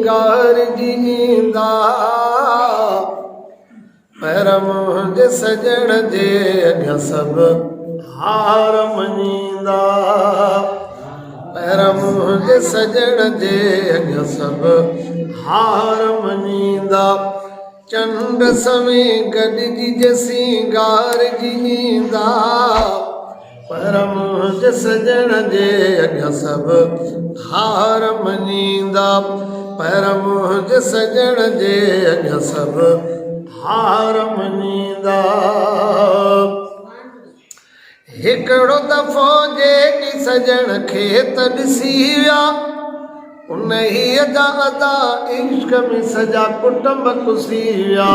गार जींदा पर मुंहिंजे सजण जे अॻियां सभु हार मञींदा पर मुंहिंजे सजण जे अॻियां सभु हार मञींदा चंड समें गॾिजी जसीं गार जींदा पर मुंहिंजे सजण जे अॻियां सभु हार मञींदा पर मुंहिंजे सजण जे अॻियां सभु हार मञींदा हिकिड़ो दफ़ो जेकी सजण खे त ॾिसी विया उन ई अदा इश्क में सॼा कुटुंब कुसी विया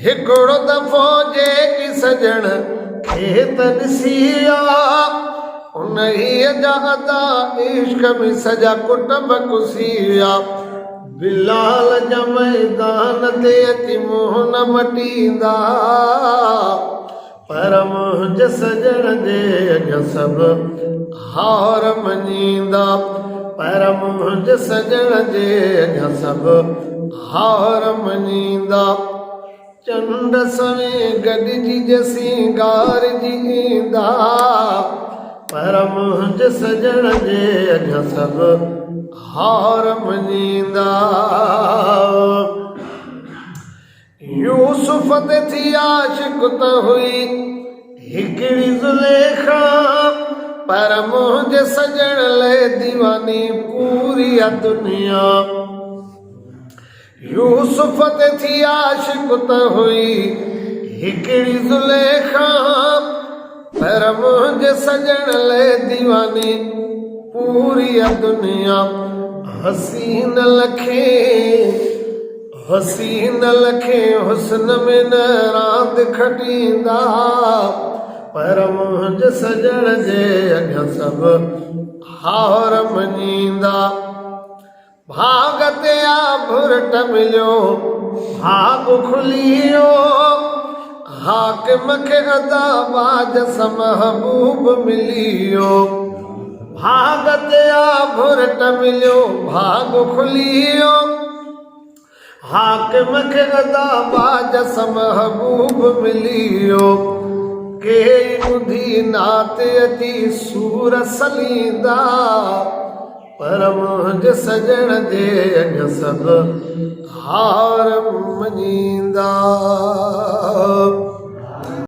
हिकिड़ो दफ़ो जेकी सजण खे त ॾिसी विया उन ई अदा इश्क में सॼा कुटुंब कुसी विया बिलाल जा मैदान ते अची मुंहुं न मटींदा पर मुंहिंजे सजण जे अॻियां सभु हार मञींदा पर मुंहिंजे सजण जे अॻियां सभु हार मञींदा चंड समें गॾिजी जसीं गार जींदा पर मुंहिंजे सजण जे अॻियां सभु हार मञींदा यूसुफ ते थी आशिक़ त हुई हिकिड़ी ज़ुलेखा पर मुंहिंजे सजण लाइ दीवानी पूरी दुनिया यूसुफ ते थी आशिक़ त हुई हिकिड़ी ज़ुलेखा पर मुंहिंजे सजण लाइ दीवानी पूरी दुनिया हसीन लखे हुस्न में न रांदि खटींदा पर मुंहिंजे सजण जे अॻियां सभु हार मञींदा भाग ते भुरट मिलियो भाग खुली वियो हाकिम खे अदा बाज सां महबूब मिली वियो भाग ते भुरट मिलियो भाग खुली वियो हाकिम खे अदा बाज सां महबूब मिली वियो के ॿुधी नात अची सूर सलींदा पर मुंहिंजे सजण जे अॻियां सभु हार मञींदा